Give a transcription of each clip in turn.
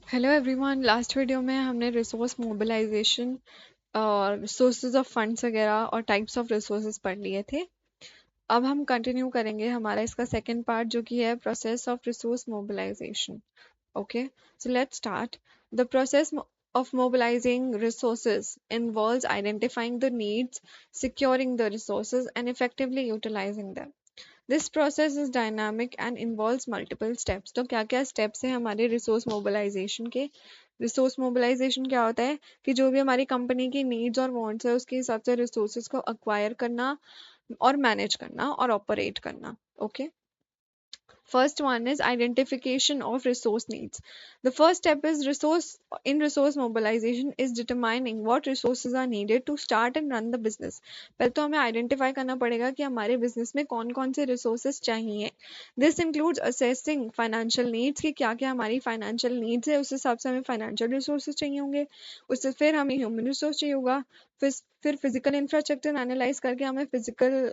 Hello everyone. Last video में हमने resource mobilisation और सोर्सेज ऑफ फंड्स वगैरह और टाइप्स ऑफ रिसोर्सेज पढ़ लिए थे। अब हम कंटिन्यू करेंगे हमारा इसका सेकंड पार्ट जो कि है process of resource mobilization. Okay, so let's start. The process of mobilizing resources involves identifying the needs, securing the resources, and effectively utilizing them. This process is dynamic and involves multiple steps. तो क्या क्या steps हैं हमारे resource mobilisation के? Resource mobilisation क्या होता है कि जो भी हमारी कंपनी की नीड्स और वांट्स है उसके हिसाब से रिसोर्सेज को अक्वायर करना और मैनेज करना और ऑपरेट करना। Okay, first one is identification of resource needs. The first step is resource mobilization is determining what resources are needed to start and run the business. पहले तो हमें आइडेंटिफाई करना पड़ेगा कि हमारे बिजनेस में कौन कौन से रिसोर्सेज चाहिए। This includes assessing financial needs कि क्या क्या हमारी फाइनेंशियल नीड्स है, उस हिसाब से हमें फाइनेंशियल रिसोर्सेज चाहिए होंगे। उससे फिर हमें ह्यूमन रिसोर्स चाहिए होगा। फिर फिजिकल इंफ्रास्ट्रक्चर एनालाइज करके हमें फिजिकल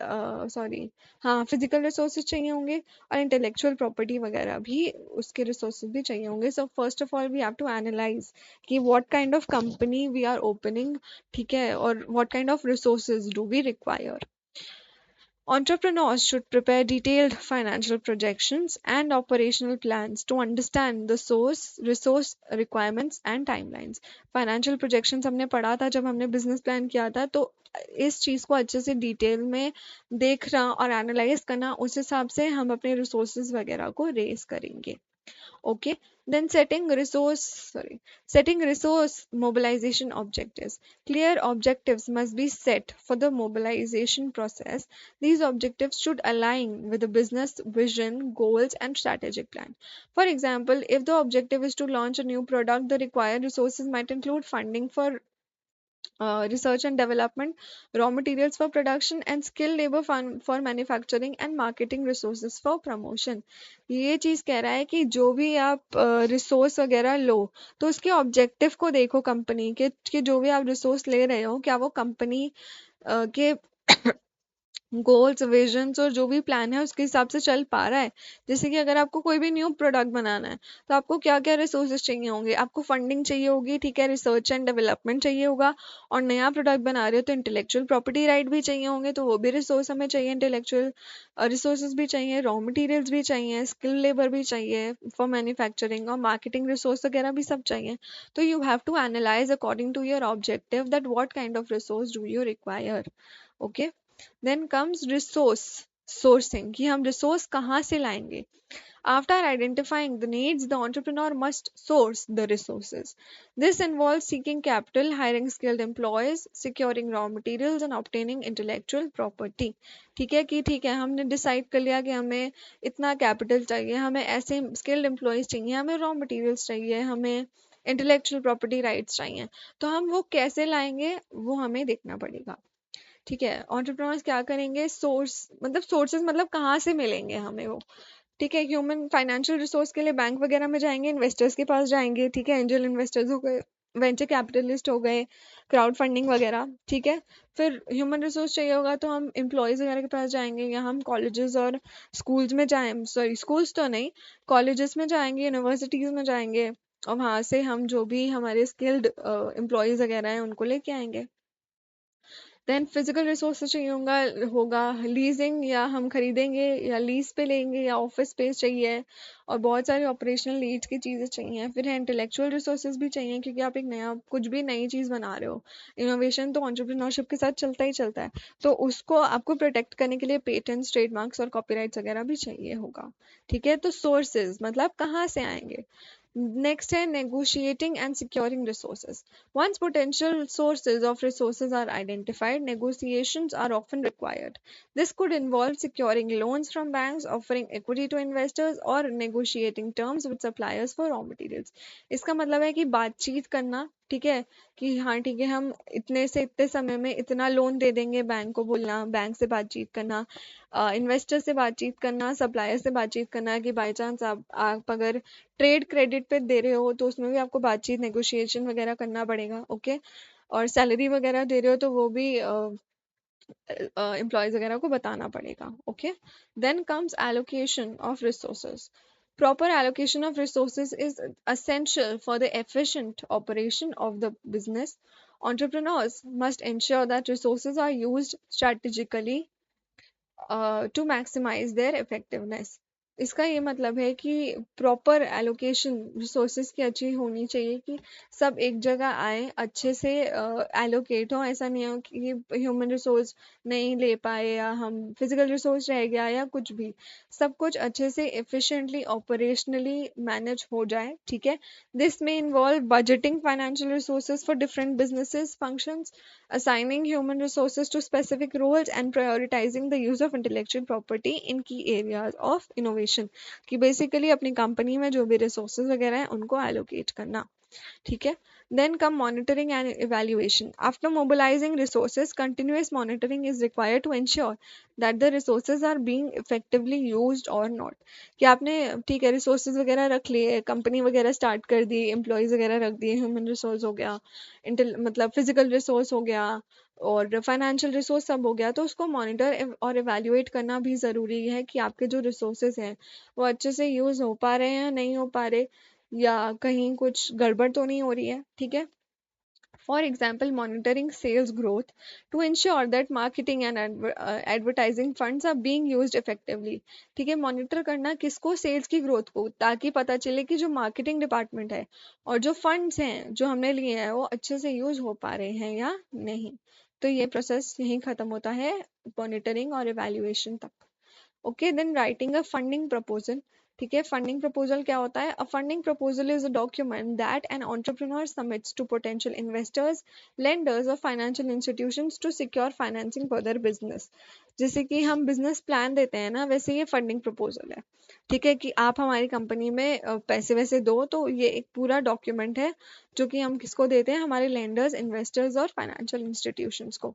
रिसोर्सेज चाहिए होंगे और इंटेलेक्चुअल प्रॉपर्टी वगैरह भी उसके रिसोर्सेज भी चाहिए होंगे। So first of all we have to analyse कि what kind of company we are opening, ठीक है, और what kind of resources do we require. Entrepreneurs should prepare detailed financial projections and operational plans to understand the resource requirements and timelines. Financial projections हमने पढ़ा था जब हमने business plan किया था, तो इस चीज़ को अच्छे से डिटेल में देखना और एनालाइज करना, उस हिसाब से हम अपने रिसोर्सेज वगैरह को रेस करेंगे। Okay, then setting resource mobilization objectives. Clear objectives must be set for the mobilization process. These objectives should align with the business vision, goals, and strategic plan. For example, if the objective is to launch a new product, the required resources might include funding for research and development, raw materials for production, and skilled labor for manufacturing and marketing resources for promotion. ये चीज़ कह रहा है कि जो भी आप resource वगैरह लो तो उसके ऑब्जेक्टिव को देखो कंपनी के, कि जो भी आप रिसोर्स ले रहे हो क्या वो कंपनी के गोल्स, विजन्स और जो भी प्लान है उसके हिसाब से चल पा रहा है। जैसे कि अगर आपको कोई भी न्यू प्रोडक्ट बनाना है तो आपको क्या क्या रिसोर्सेज चाहिए होंगे? आपको फंडिंग चाहिए होगी, ठीक है, रिसर्च एंड डेवलपमेंट चाहिए होगा, और नया प्रोडक्ट बना रहे हो तो इंटेलेक्चुअल प्रॉपर्टी राइट भी चाहिए होंगे, तो वो भी रिसोर्स हमें चाहिए। इंटेलेक्चुअल रिसोर्सेज भी चाहिए, रॉ मटेरियल्स भी चाहिए, स्किल लेबर भी चाहिए फॉर मैन्युफैक्चरिंग, और मार्केटिंग रिसोर्स वगैरह भी सब चाहिए। तो you have to analyse according to your objective that what kind of resource do you require. Okay, then comes resource sourcing, कि हम रिसोर्स कहाँ से लाएंगे। After identifying the needs, the entrepreneur must source the resources. This involves seeking capital, hiring skilled employees, securing raw materials, and obtaining intellectual property. ठीक है कि ठीक है, हमने डिसाइड कर लिया कि हमें इतना कैपिटल चाहिए, हमें ऐसे स्किल्ड एम्प्लॉयज चाहिए, हमें रॉ मटेरियल्स चाहिए, हमें इंटेलेक्चुअल प्रॉपर्टी राइट्स चाहिए। तो हम वो कैसे लाएंगे वो हमें देखना पड़ेगा। ठीक है, एंटरप्रेन्योर्स क्या करेंगे? सोर्सेज मतलब कहाँ से मिलेंगे हमें वो। ठीक है, ह्यूमन फाइनेंशियल रिसोर्स के लिए बैंक वगैरह में जाएंगे, इन्वेस्टर्स के पास जाएंगे, ठीक है, एंजल इन्वेस्टर्स हो गए, वेंचर कैपिटलिस्ट हो गए, क्राउड फंडिंग वगैरह, ठीक है। फिर ह्यूमन रिसोर्स चाहिए होगा तो हम एम्प्लॉयज़ वगैरह के पास जाएंगे, या हम कॉलेजेस और स्कूल्स में जाएं, सॉरी स्कूल्स तो नहीं, कॉलेजेस में जाएंगे, यूनिवर्सिटीज़ में जाएंगे, और वहाँ से हम जो भी हमारे स्किल्ड एम्प्लॉयज़ वगैरह हैं उनको लेके आएंगे। देन फिजिकल रिसोर्सेज चाहिए होगा लीजिंग, या हम खरीदेंगे या लीज पे लेंगे, या ऑफिस स्पेस चाहिए, और बहुत सारी ऑपरेशनल नीड्स की चीज़ें चाहिए। फिर है इंटेलेक्चुअल रिसोर्सेज भी चाहिए, क्योंकि आप एक नया कुछ भी नई चीज़ बना रहे हो। इनोवेशन तो एंटरप्रेन्योरशिप के साथ चलता ही चलता है, तो उसको आपको प्रोटेक्ट करने के लिए पेटेंट्स, ट्रेडमार्क्स और कॉपीराइट्स वगैरह भी चाहिए होगा। ठीक है, तो सोर्सेज मतलब कहाँ से आएंगे। Next है negotiating and securing resources. Once potential sources of resources are identified, negotiations are often required. This could involve securing loans from banks, offering equity to investors, or negotiating terms with suppliers for raw materials. इसका मतलब है कि बातचीत करना, ठीक है, कि हाँ ठीक है हम इतने से इतने समय में इतना लोन दे देंगे, बैंक को बोलना, बैंक से बातचीत करना, इन्वेस्टर से बातचीत करना, सप्लायर से बातचीत करना, कि बाई चांस आप अगर ट्रेड क्रेडिट पे दे रहे हो तो उसमें भी आपको बातचीत नेगोशिएशन वगैरह करना पड़ेगा। ओके, और सैलरी वगैरह दे रहे हो तो वो भी एम्प्लॉयज वगैरह को बताना पड़ेगा। Okay, then comes allocation of resources. Proper allocation of resources is essential for the efficient operation of the business. Entrepreneurs must ensure that resources are used strategically to maximize their effectiveness. इसका ये मतलब है कि proper allocation resources की अच्छी होनी चाहिए कि सब एक जगह आए अच्छे से एलोकेट हो। ऐसा नहीं हो कि ह्यूमन रिसोर्स नहीं ले पाए या हम फिजिकल रिसोर्स रह गया या कुछ भी, सब कुछ अच्छे से एफिशिएंटली ऑपरेशनली मैनेज हो जाए। ठीक है, दिस में involve budgeting financial resources for different businesses functions, assigning human resources to specific roles and prioritizing the use of intellectual property in key areas of innovation, कि बेसिकली अपनी company में जो भी रिसोर्सेज वगैरह हैं उनको एलोकेट करना। ठीक है, then come monitoring and evaluation. After mobilizing resources, continuous monitoring is required to ensure that the resources are being effectively used or not. कि आपने ठीक है रिसोर्सेज वगैरह रख लिए, कंपनी वगैरह स्टार्ट कर दी, एम्प्लॉयज वगैरह रख दिए, ह्यूमन रिसोर्स हो गया, मतलब फिजिकल रिसोर्स हो गया और फाइनेंशियल रिसोर्स सब हो गया, तो उसको मॉनिटर और इवेल्युएट करना भी ज़रूरी है कि आपके जो रिसोर्सेज हैं वो अच्छे से यूज़ हो पा रहे हैं या नहीं हो पा रहे, या कहीं कुछ गड़बड़ तो नहीं हो रही है। ठीक है, for example, monitoring sales growth to ensure that marketing and advertising funds are being used effectively. ठीक है, मॉनिटर करना किसको, सेल्स की ग्रोथ को, ताकि पता चले कि जो मार्केटिंग डिपार्टमेंट है और जो फंड्स हैं जो हमने लिए हैं वो अच्छे से यूज हो पा रहे हैं या नहीं। तो ये प्रोसेस यहीं खत्म होता है मॉनिटरिंग और इवैल्यूएशन तक। Okay, then writing a funding proposal. ठीक है, फंडिंग प्रपोजल क्या होता है? A funding proposal is a document that an entrepreneur submits to potential investors, lenders और financial institutions to secure financing for their business. जैसे कि हम बिजनेस प्लान देते हैं ना, वैसे ये फंडिंग प्रपोजल है। ठीक है, कि आप हमारी कंपनी में पैसे वैसे दो, तो ये एक पूरा डॉक्यूमेंट है जो कि हम किसको देते हैं, हमारे लेंडर्स, इन्वेस्टर्स और फाइनेंशियल इंस्टीट्यूशंस को।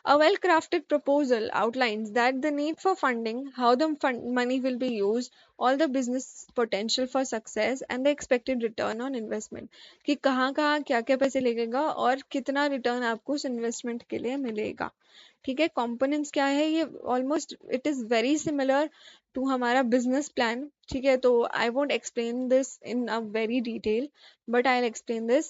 A well crafted proposal outlines that the need for funding, how the money will be used, all the business potential for success, and the expected return on investment. कि कहाँ कहाँ क्या क्या पैसे लगेगा और कितना रिटर्न आपको उस इन्वेस्टमेंट के लिए मिलेगा। ठीक है, कंपोनेंट्स क्या है, ये almost it is very similar to हमारा बिजनेस प्लान। ठीक है, तो I won't explain this in a very detail, but I will explain this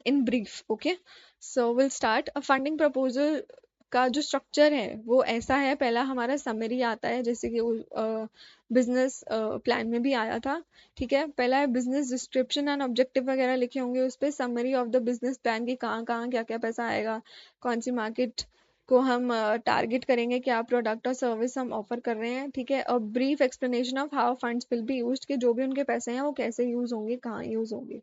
in brief. Okay, so will start. A funding proposal का जो structure है वो ऐसा है, पहला हमारा समरी आता है जैसे कि बिजनेस प्लान में भी आया था। ठीक है, पहला है बिजनेस डिस्क्रिप्शन एंड ऑब्जेक्टिव वगैरह लिखे होंगे उस पर, summary of the business plan की कहाँ कहाँ क्या क्या पैसा आएगा, कौन सी मार्केट को हम टारगेट करेंगे, क्या प्रोडक्ट और सर्विस हम ऑफर कर रहे हैं। ठीक है, और brief explanation of how funds will be used, कि जो भी उनके पैसे हैं वो कैसे यूज होंगे, कहाँ यूज होंगे।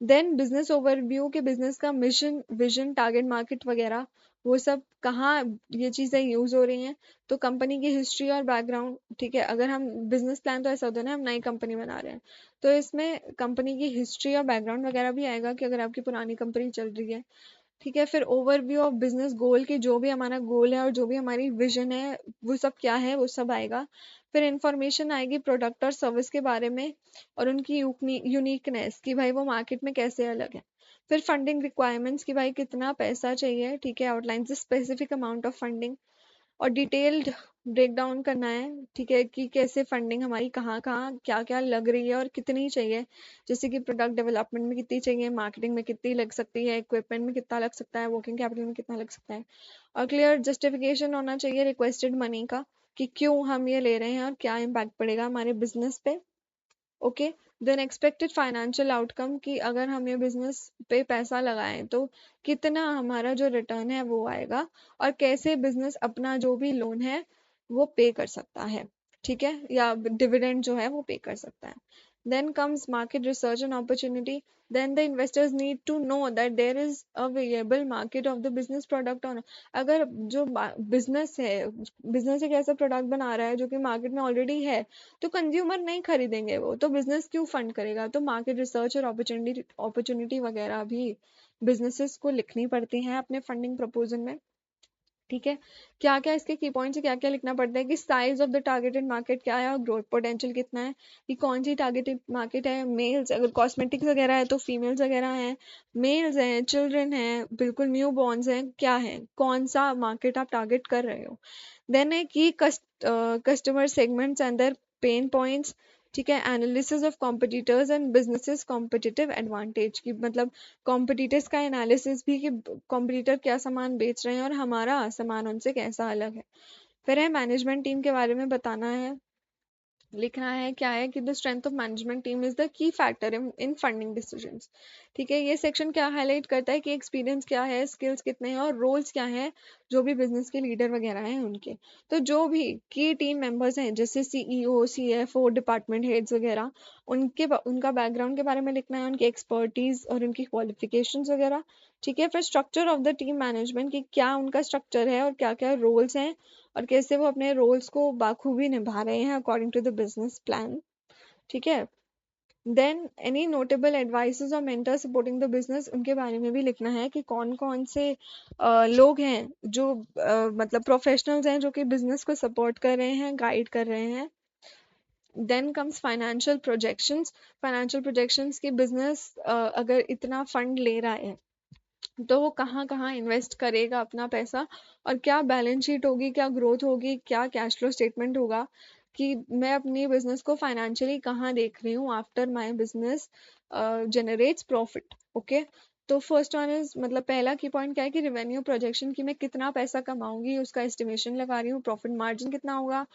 देन बिजनेस ओवरव्यू के बिजनेस का मिशन, विजन, टारगेट मार्केट वगैरह वो सब कहाँ ये चीज़ें यूज हो रही हैं। तो कंपनी की हिस्ट्री और बैकग्राउंड। ठीक है, अगर हम बिजनेस प्लान, तो ऐसा होता है ना हम नई कंपनी बना रहे हैं, तो इसमें कंपनी की हिस्ट्री और बैकग्राउंड वगैरह भी आएगा कि अगर आपकी पुरानी कंपनी चल रही है। ठीक है, फिर ओवरव्यू ऑफ बिजनेस गोल, की जो भी हमारा गोल है और जो भी हमारी विजन है वो सब क्या है, वो सब आएगा। फिर इंफॉर्मेशन आएगी प्रोडक्ट और सर्विस के बारे में और उनकी यूनिकनेस, कि भाई वो मार्केट में कैसे अलग है। फिर फंडिंग रिक्वायरमेंट्स, कि भाई कितना पैसा चाहिए। ठीक है, outline specific amount of funding और डिटेल्ड ब्रेक डाउन करना है। ठीक है, कि कैसे फंडिंग हमारी कहाँ कहाँ क्या क्या लग रही है और कितनी चाहिए, जैसे कि प्रोडक्ट डेवलपमेंट में कितनी चाहिए, मार्केटिंग में कितनी लग सकती है, इक्विपमेंट में कितना लग सकता है, वर्किंग कैपिटल में कितना लग सकता है। और क्लियर जस्टिफिकेशन होना चाहिए रिक्वेस्टेड मनी का, कि क्यों हम ये ले रहे हैं और क्या इम्पैक्ट पड़ेगा हमारे बिजनेस पे। Okay, then expected financial outcome, कि अगर हम ये बिजनेस पे पैसा लगाएं तो कितना हमारा जो रिटर्न है वो आएगा और कैसे बिजनेस अपना जो भी लोन है वो पे कर सकता है। ठीक है, या डिविडेंड जो है वो पे कर सकता है। Then comes market research and opportunity. Then the investors need to know that there is a viable market of the business product on. अगर जो बिजनेस है, बिजनेस एक ऐसा प्रोडक्ट बना रहा है जो कि मार्केट में ऑलरेडी है, तो कंज्यूमर नहीं खरीदेंगे वो, तो बिजनेस क्यों फंड करेगा। तो मार्केट रिसर्च और अपॉर्चुनिटी वगैरह भी बिजनेसेस को लिखनी पड़ती हैं अपने फंडिंग प्रपोजल में। ठीक है, क्या क्या इसके की पॉइंट्स है, क्या क्या लिखना पड़ता है, कि size of the targeted market क्या है और ग्रोथ पोटेंशियल कितना है, कि कौन सी टारगेटेड मार्केट है। मेल्स, अगर कॉस्मेटिक्स वगैरह है तो फीमेल्स वगैरह हैं, मेल्स हैं, चिल्ड्रन हैं, बिल्कुल न्यू बॉर्न्स हैं, क्या है, कौन सा मार्केट आप टारगेट कर रहे हो। देन है कि customer segments and their pain points, ठीक है, analysis of competitors and businesses competitive advantage की मतलब कॉम्पिटिटर्स का एनालिसिस भी कि कॉम्पिटिटर क्या सामान बेच रहे हैं और हमारा सामान उनसे कैसा अलग है। फिर है मैनेजमेंट टीम के बारे में बताना है, लिखना है क्या है कि the strength of management team is the key factor in funding decisions. ठीक है, ये सेक्शन क्या हाईलाइट करता है कि एक्सपीरियंस क्या है, स्किल्स कितने हैं और रोल्स क्या हैं जो भी बिजनेस के लीडर वगैरह हैं उनके। तो जो भी की टीम मेंबर्स हैं जैसे सीईओ, सीएफओ, डिपार्टमेंट हेड्स वगैरह, उनका बैकग्राउंड के बारे में लिखना है, उनकी एक्सपर्टीज और उनकी क्वालिफिकेशंस वगैरह। ठीक है, फिर structure of the team management की क्या उनका स्ट्रक्चर है और क्या क्या रोल्स हैं और कैसे वो अपने रोल्स को बाखूबी निभा रहे हैं according to the business plan. ठीक है, देन एनी नोटेबल एडवाइसेस और मेंटर सपोर्टिंग द बिजनेस, उनके बारे में भी लिखना है कि कौन कौन से लोग हैं जो मतलब प्रोफेशनल्स हैं जो कि बिजनेस को सपोर्ट कर रहे हैं, गाइड कर रहे हैं। Then comes financial projections. Financial projections की बिजनेस अगर इतना फंड ले रहा है तो वो कहाँ कहाँ इन्वेस्ट करेगा अपना पैसा और क्या बैलेंस शीट होगी, क्या ग्रोथ होगी, क्या कैश फ्लो स्टेटमेंट होगा, कि मैं अपनी बिजनेस को फाइनेंशियली कहाँ देख रही हूँ after my business generates profit. Okay, तो फर्स्ट वन इज मतलब पहला की पॉइंट क्या है कि रेवेन्यू प्रोजेक्शन की मैं कितना पैसा कमाऊंगी उसका एस्टिमेशन लगा रही हूँ, प्रॉफिट मार्जिन कितना होगा,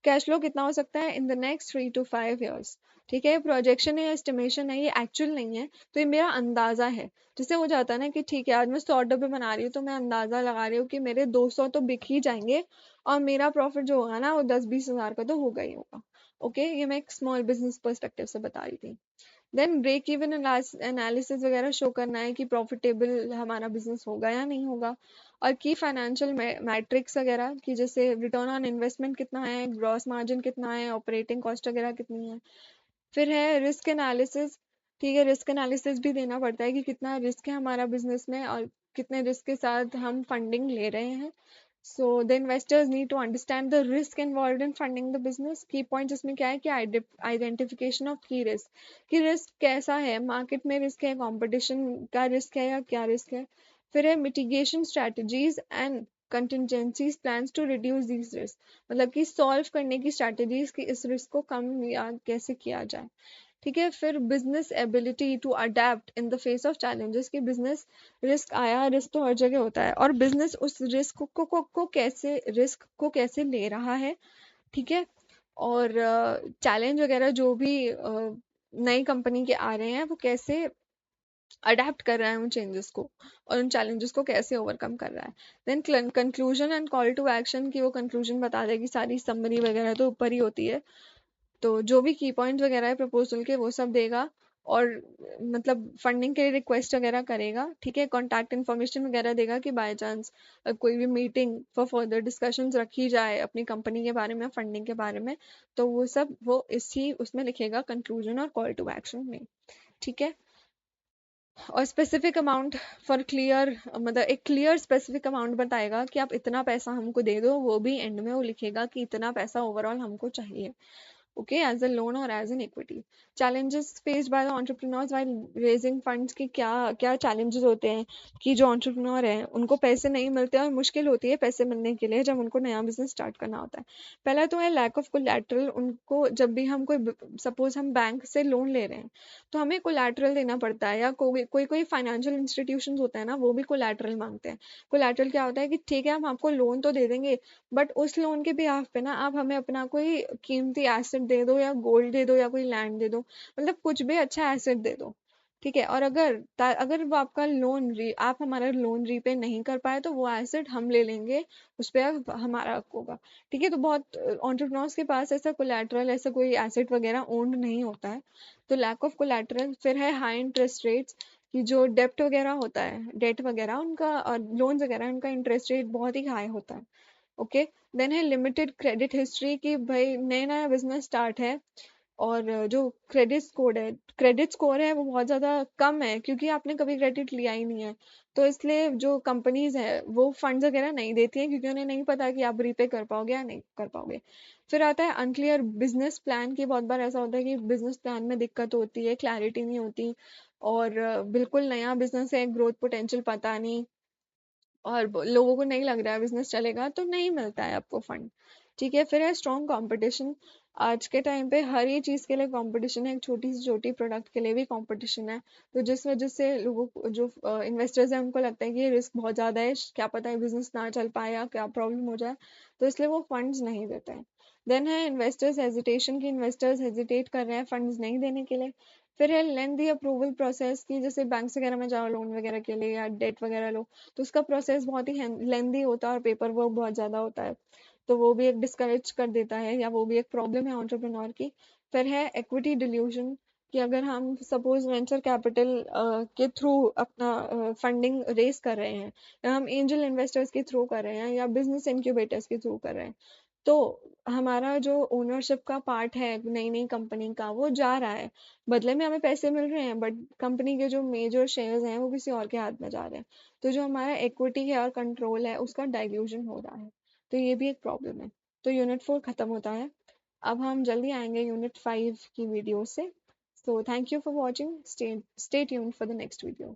कैश फ्लो कितना हो सकता है in the next 3 to 5 years। ठीक है, प्रोजेक्शन है, एस्टिमेशन है, ये एक्चुअल नहीं है, तो ये मेरा अंदाजा है। जिससे हो जाता है ना कि ठीक है आज मैं 100 डब्बे बना रही हूँ तो मैं अंदाजा लगा रही हूँ कि मेरे 200 तो बिक ही जाएंगे और मेरा प्रॉफिट जो होगा ना वो 10-20 हज़ार का तो होगा ही होगा। ओके, ये मैं एक स्मॉल बिजनेस पर्सपेक्टिव से बता रही थी। देन ब्रेक इवन एनालिसिस वगैरह शो करना है कि प्रॉफिटेबल हमारा बिजनेस होगा या नहीं होगा, और की फाइनेंशियल मैट्रिक्स वगैरह कि जैसे रिटर्न ऑन इन्वेस्टमेंट कितना है, ग्रॉस मार्जिन कितना है, ऑपरेटिंग कॉस्ट वगैरह कितनी है। फिर है रिस्क एनालिसिस। ठीक है, रिस्क एनालिसिस भी देना पड़ता है कि कितना रिस्क है हमारा बिजनेस में और कितने रिस्क के साथ हम फंडिंग ले रहे हैं। So the investors need to understand the risk involve in funding the business. Key point इसमें क्या है कि आइडेंटिफिकेशन ऑफ की रिस्क, कि रिस्क कैसा है, मार्केट में रिस्क है, कंपटीशन का रिस्क है या क्या रिस्क है। फिर है mitigation strategies and contingencies plans to reduce these risk, मतलब कि सॉल्व करने की स्ट्रेटजीज कि इस रिस्क को कम या कैसे किया जाए। ठीक है, फिर business ability to adapt in the face of challenges, कि बिजनेस रिस्क आया, रिस्क तो हर जगह होता है और बिजनेस उस रिस्क को कैसे ले रहा है। ठीक है, और चैलेंज वगैरह जो भी नई कंपनी के आ रहे हैं वो कैसे अडेप्ट कर रहा है उन चेंजेस को और उन चैलेंजेस को कैसे ओवरकम कर रहा है। Then conclusion and call to action, की वो कंक्लूजन बता देगी, सारी समरी वगैरह तो ऊपर ही होती है, तो जो भी की पॉइंट वगैरह है प्रपोजल के वो सब देगा और मतलब फंडिंग के लिए रिक्वेस्ट वगैरह करेगा। ठीक है, कॉन्टैक्ट इन्फॉर्मेशन वगैरह देगा कि बाय चांस कोई भी मीटिंग फॉर फर्दर डिस्कशंस रखी जाए अपनी कंपनी के बारे में, फंडिंग के बारे में, तो वो सब वो इसी उसमें लिखेगा कंक्लूजन और कॉल टू एक्शन में। ठीक है, और स्पेसिफिक अमाउंट फॉर क्लियर, मतलब एक क्लियर स्पेसिफिक अमाउंट बताएगा कि आप इतना पैसा हमको दे दो, वो भी एंड में वो लिखेगा कि इतना पैसा ओवरऑल हमको चाहिए। Okay, as a loan or as an equity। Challenges faced by the entrepreneurs while raising funds, की क्या क्या challenges होते हैं कि जो entrepreneur हैं उनको पैसे नहीं मिलते और मुश्किल होती है पैसे मिलने के लिए जब उनको नया बिजनेस स्टार्ट करना होता है। पहला तो है लैक ऑफ कोलैटरल। उनको जब भी हम कोई सपोज हम बैंक से लोन ले रहे हैं तो हमें कोलैटरल देना पड़ता है, या कोई कोई कोई फाइनेंशियल इंस्टीट्यूशन होता है ना वो भी कोलैटरल मांगते हैं। कोलैटरल क्या होता है कि ठीक है हम आपको लोन तो दे देंगे बट उस लोन के बिहाफ पे ना आप हमें अपना कोई कीमती एसेट दे दो या गोल्ड दे दो या कोई लैंड दे दो, मतलब कुछ भी अच्छा एसेट दे दो। ठीक है, और अगर वो आपका आप हमारा लोन रीपे नहीं कर पाए तो वो एसेट हम ले लेंगे, उस पे हमारा हक होगा। ठीक है, तो बहुत एंटरप्रेन्योर्स के पास ऐसा कोलैटरल, ऐसा कोई एसेट वगैरह ओन्ड नहीं होता है, तो लैक ऑफ कोलैटरल। फिर है हाई इंटरेस्ट रेट्स, कि जो डेप्ट वगैरह होता है, डेट वगैरह उनका और लोन वगैरह उनका इंटरेस्ट रेट बहुत ही हाई होता है। ओके, देन है लिमिटेड क्रेडिट हिस्ट्री, कि भाई नया नया बिजनेस स्टार्ट है और जो क्रेडिट स्कोर है वो बहुत ज़्यादा कम है क्योंकि आपने कभी क्रेडिट लिया ही नहीं है, तो इसलिए जो कंपनीज है वो फंड्स वगैरह नहीं देती हैं क्योंकि उन्हें नहीं पता कि आप रीपे कर पाओगे या नहीं कर पाओगे। फिर आता है अनक्लियर बिजनेस प्लान, की बहुत बार ऐसा होता है कि बिजनेस प्लान में दिक्कत होती है, क्लैरिटी नहीं होती और बिल्कुल नया बिजनेस है, ग्रोथ पोटेंशियल पता नहीं और लोगों को नहीं लग रहा है बिजनेस चलेगा तो नहीं मिलता है आपको फंड। ठीक है, फिर है स्ट्रॉन्ग कंपटीशन। आज के टाइम पे हर ये चीज के लिए कंपटीशन है, एक छोटी से छोटी प्रोडक्ट के लिए भी कंपटीशन है। तो जिस वजह से लोगों को, जो इन्वेस्टर्स हैं, उनको लगता है कि ये रिस्क बहुत ज्यादा है, क्या पता है बिजनेस ना चल पाए या क्या प्रॉब्लम हो जाए, तो इसलिए वो फंड्स नहीं देते हैं। देन है इन्वेस्टर्स हेजिटेशन, की इन्वेस्टर्स हेजिटेट कर रहे हैं फंड्स नहीं देने के लिए। फिर है लेंदी अप्रूवल प्रोसेस, की जैसे बैंक वगैरह में जाओ लोन वगैरह के लिए या डेट वगैरह लो, तो उसका प्रोसेस बहुत ही लेंदी होता है और पेपर वर्क बहुत ज्यादा होता है। तो वो भी एक डिस्करेज कर देता है, या वो भी एक प्रॉब्लम है एंटरप्रेन्योर की। फिर है एक्विटी डिल्यूशन, कि अगर हम सपोज वेंचर कैपिटल के थ्रू अपना फंडिंग रेस कर रहे हैं, या हम एंजल इन्वेस्टर्स के थ्रू कर रहे हैं, या बिजनेस इंक्यूबेटर्स के थ्रू कर रहे हैं, तो हमारा जो ओनरशिप का पार्ट है नई नई कंपनी का, वो जा रहा है। बदले में हमें पैसे मिल रहे हैं, बट कंपनी के जो मेजर शेयर्स हैं वो किसी और के हाथ में जा रहे हैं। तो जो हमारा इक्विटी है और कंट्रोल है, उसका डाइल्यूशन हो रहा है। तो ये भी एक प्रॉब्लम है। तो यूनिट 4 खत्म होता है। अब हम जल्दी आएंगे यूनिट 5 की वीडियो से। So thank you for watching, stay tuned for the next video.